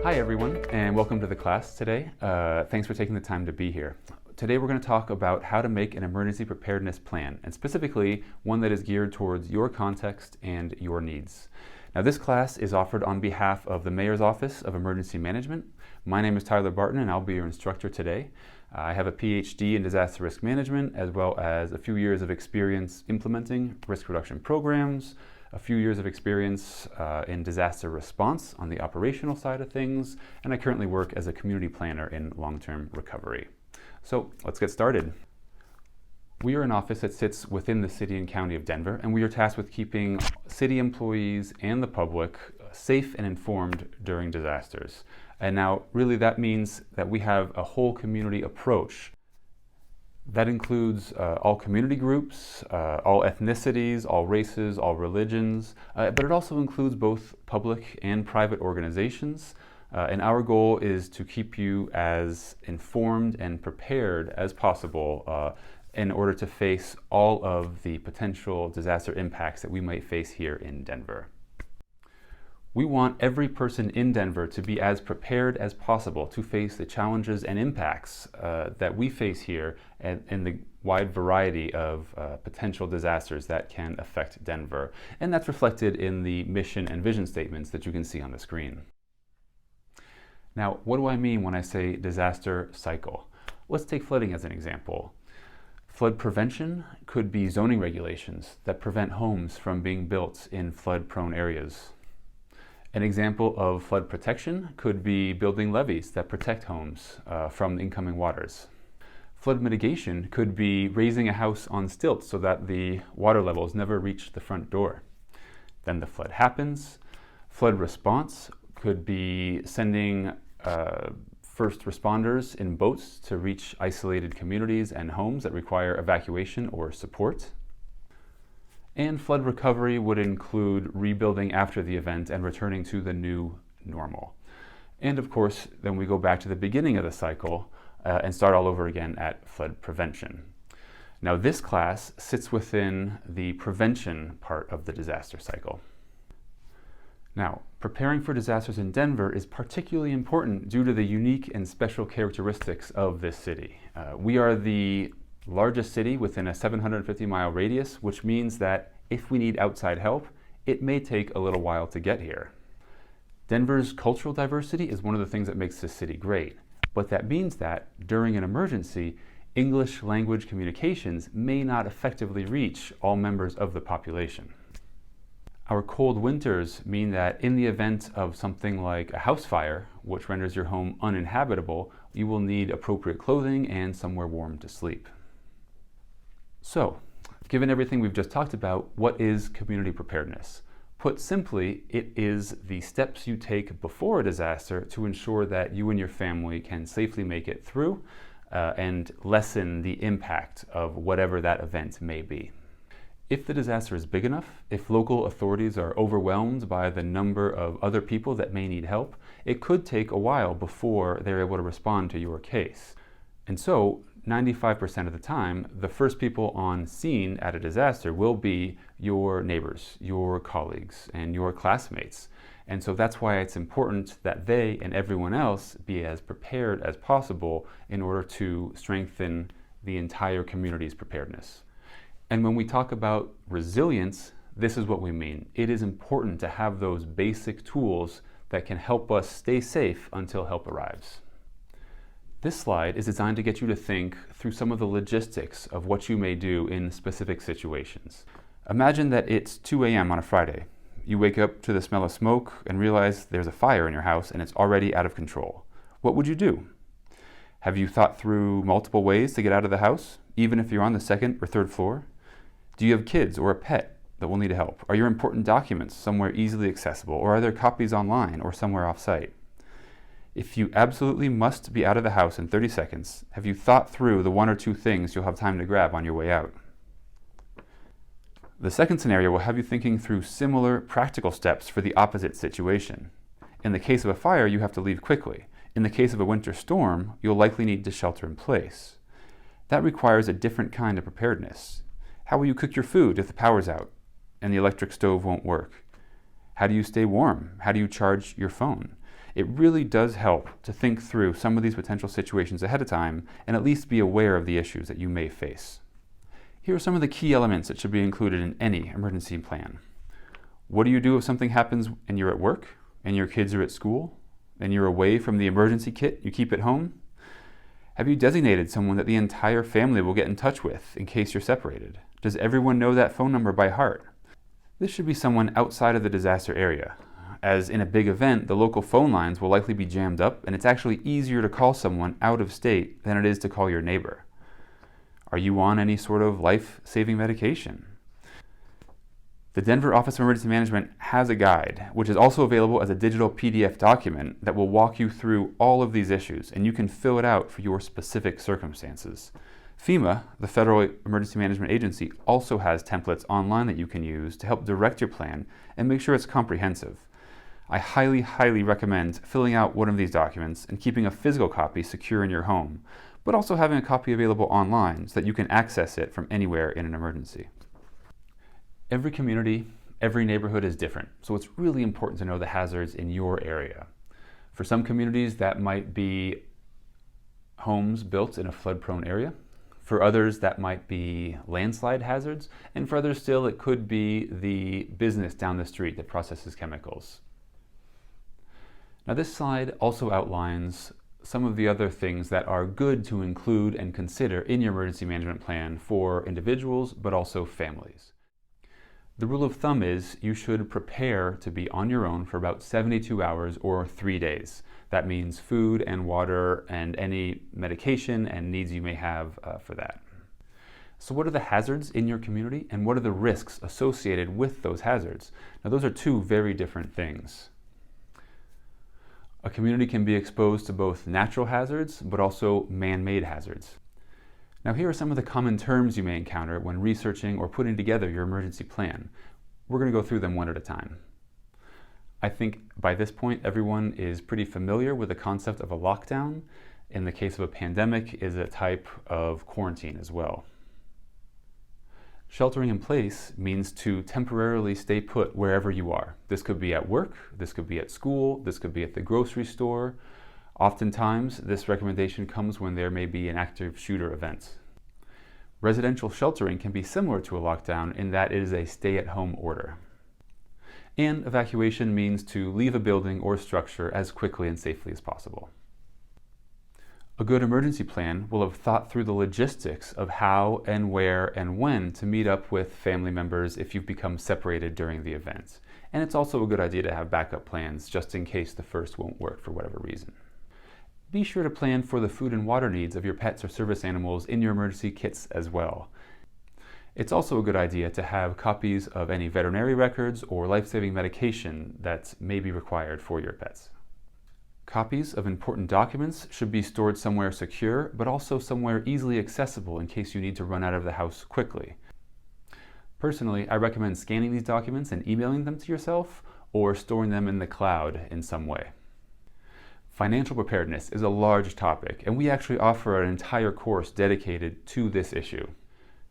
Hi everyone, and welcome to the class today. Thanks for taking the time to be here. Today we're going to talk about how to make an emergency preparedness plan, and specifically one that is geared towards your context and your needs. Now this class is offered on behalf of the Mayor's Office of Emergency Management. My name is Tyler Barton and I'll be your instructor today. I have a PhD in disaster risk management as well as a few years of experience implementing risk reduction programs, a few years of experience in disaster response on the operational side of things, and I currently work as a community planner in long-term recovery. So let's get started. We are an office that sits within the city and county of Denver, and we are tasked with keeping city employees and the public safe and informed during disasters. And now really that means that we have a whole community approach. That includes all community groups, all ethnicities, all races, all religions, but it also includes both public and private organizations. And our goal is to keep you as informed and prepared as possible in order to face all of the potential disaster impacts that we might face here in Denver. We want every person in Denver to be as prepared as possible to face the challenges and impacts that we face here and the wide variety of potential disasters that can affect Denver. And that's reflected in the mission and vision statements that you can see on the screen. Now, what do I mean when I say disaster cycle? Let's take flooding as an example. Flood prevention could be zoning regulations that prevent homes from being built in flood-prone areas. An example of flood protection could be building levees that protect homes from incoming waters. Flood mitigation could be raising a house on stilts so that the water levels never reach the front door. Then the flood happens. Flood response could be sending first responders in boats to reach isolated communities and homes that require evacuation or support. And flood recovery would include rebuilding after the event and returning to the new normal. And of course, then we go back to the beginning of the cycle and start all over again at flood prevention. Now this class sits within the prevention part of the disaster cycle. Now, preparing for disasters in Denver is particularly important due to the unique and special characteristics of this city. We are the largest city within a 750-mile radius, which means that if we need outside help, it may take a little while to get here. Denver's cultural diversity is one of the things that makes this city great, but that means that during an emergency, English language communications may not effectively reach all members of the population. Our cold winters mean that in the event of something like a house fire, which renders your home uninhabitable, you will need appropriate clothing and somewhere warm to sleep. So, given everything we've just talked about, what is community preparedness? Put simply, it is the steps you take before a disaster to ensure that you and your family can safely make it through and lessen the impact of whatever that event may be. If the disaster is big enough, if local authorities are overwhelmed by the number of other people that may need help, it could take a while before they're able to respond to your case. And so, 95% of the time, the first people on scene at a disaster will be your neighbors, your colleagues, and your classmates. And so that's why it's important that they and everyone else be as prepared as possible in order to strengthen the entire community's preparedness. And when we talk about resilience, this is what we mean. It is important to have those basic tools that can help us stay safe until help arrives. This slide is designed to get you to think through some of the logistics of what you may do in specific situations. Imagine that it's 2 a.m. on a Friday. You wake up to the smell of smoke and realize there's a fire in your house and it's already out of control. What would you do? Have you thought through multiple ways to get out of the house, even if you're on the second or third floor? Do you have kids or a pet that will need help? Are your important documents somewhere easily accessible, or are there copies online or somewhere off-site? If you absolutely must be out of the house in 30 seconds, have you thought through the one or two things you'll have time to grab on your way out? The second scenario will have you thinking through similar practical steps for the opposite situation. In the case of a fire, you have to leave quickly. In the case of a winter storm, you'll likely need to shelter in place. That requires a different kind of preparedness. How will you cook your food if the power's out and the electric stove won't work? How do you stay warm? How do you charge your phone? It really does help to think through some of these potential situations ahead of time and at least be aware of the issues that you may face. Here are some of the key elements that should be included in any emergency plan. What do you do if something happens and you're at work, and your kids are at school, and you're away from the emergency kit you keep at home? Have you designated someone that the entire family will get in touch with in case you're separated? Does everyone know that phone number by heart? This should be someone outside of the disaster area, as in a big event, the local phone lines will likely be jammed up, and it's actually easier to call someone out of state than it is to call your neighbor. Are you on any sort of life-saving medication? The Denver Office of Emergency Management has a guide, which is also available as a digital PDF document that will walk you through all of these issues, and you can fill it out for your specific circumstances. FEMA, the Federal Emergency Management Agency, also has templates online that you can use to help direct your plan and make sure it's comprehensive. I highly recommend filling out one of these documents and keeping a physical copy secure in your home, but also having a copy available online so that you can access it from anywhere in an emergency. Every community, every neighborhood is different, so it's really important to know the hazards in your area. For some communities, that might be homes built in a flood-prone area. For others, that might be landslide hazards, and for others still, it could be the business down the street that processes chemicals. Now, this slide also outlines some of the other things that are good to include and consider in your emergency management plan for individuals, but also families. The rule of thumb is you should prepare to be on your own for about 72 hours or 3 days. That means food and water and any medication and needs you may have for that. So what are the hazards in your community and what are the risks associated with those hazards? Now those are two very different things. A community can be exposed to both natural hazards but also man-made hazards. Now here are some of the common terms you may encounter when researching or putting together your emergency plan. We're going to go through them one at a time. I think by this point everyone is pretty familiar with the concept of a lockdown. In the case of a pandemic, is a type of quarantine as well. Sheltering in place means to temporarily stay put wherever you are. This could be at work, this could be at school, this could be at the grocery store. Oftentimes, this recommendation comes when there may be an active shooter event. Residential sheltering can be similar to a lockdown in that it is a stay-at-home order. And evacuation means to leave a building or structure as quickly and safely as possible. A good emergency plan will have thought through the logistics of how and where and when to meet up with family members if you've become separated during the event. And it's also a good idea to have backup plans just in case the first won't work for whatever reason. Be sure to plan for the food and water needs of your pets or service animals in your emergency kits as well. It's also a good idea to have copies of any veterinary records or life-saving medication that may be required for your pets. Copies of important documents should be stored somewhere secure, but also somewhere easily accessible in case you need to run out of the house quickly. Personally, I recommend scanning these documents and emailing them to yourself or storing them in the cloud in some way. Financial preparedness is a large topic, and we actually offer an entire course dedicated to this issue.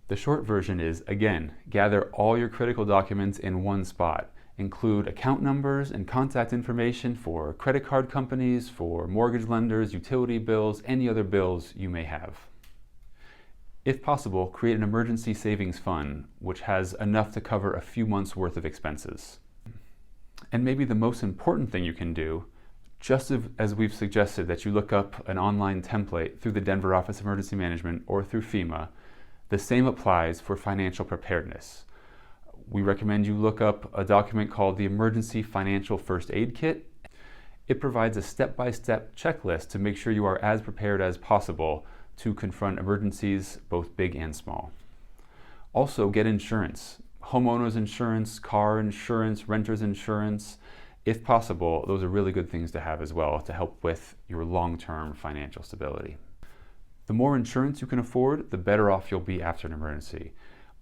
The short version is, again, gather all your critical documents in one spot. Include account numbers and contact information for credit card companies, for mortgage lenders, utility bills, any other bills you may have. If possible, create an emergency savings fund, which has enough to cover a few months' worth of expenses. And maybe the most important thing you can do, just as we've suggested that you look up an online template through the Denver Office of Emergency Management or through FEMA, the same applies for financial preparedness. We recommend you look up a document called the Emergency Financial First Aid Kit. It provides a step-by-step checklist to make sure you are as prepared as possible to confront emergencies, both big and small. Also, get insurance. Homeowners insurance, car insurance, renter's insurance. If possible, those are really good things to have as well to help with your long-term financial stability. The more insurance you can afford, the better off you'll be after an emergency.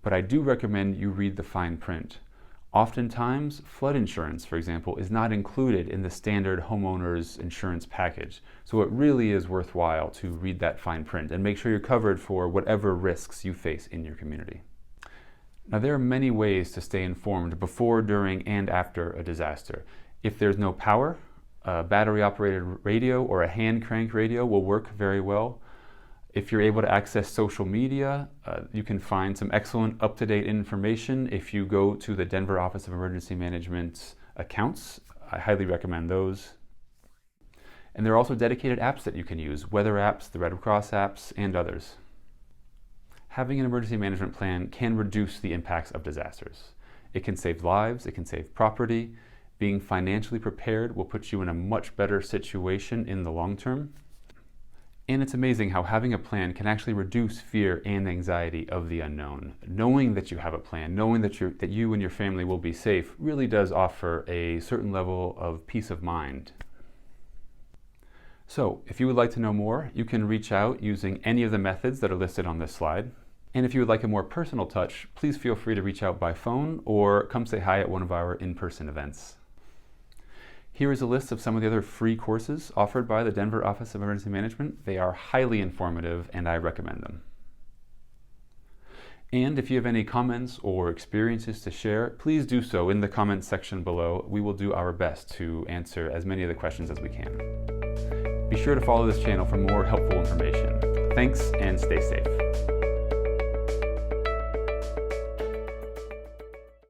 But I do recommend you read the fine print. Oftentimes, flood insurance, for example, is not included in the standard homeowner's insurance package. So it really is worthwhile to read that fine print and make sure you're covered for whatever risks you face in your community. Now, there are many ways to stay informed before, during, and after a disaster. If there's no power, A battery-operated radio or a hand crank radio will work very well. If you're able to access social media, you can find some excellent up-to-date information if you go to the Denver Office of Emergency Management's accounts. I highly recommend those. And there are also dedicated apps that you can use, weather apps, the Red Cross apps, and others. Having an emergency management plan can reduce the impacts of disasters. It can save lives, it can save property. Being financially prepared will put you in a much better situation in the long term. And it's amazing how having a plan can actually reduce fear and anxiety of the unknown. Knowing that you have a plan, knowing that you and your family will be safe really does offer a certain level of peace of mind. So, if you would like to know more, you can reach out using any of the methods that are listed on this slide. And if you would like a more personal touch, please feel free to reach out by phone or come say hi at one of our in-person events. Here is a list of some of the other free courses offered by the Denver Office of Emergency Management. They are highly informative and I recommend them. And if you have any comments or experiences to share, please do so in the comments section below. We will do our best to answer as many of the questions as we can. Be sure to follow this channel for more helpful information. Thanks and stay safe.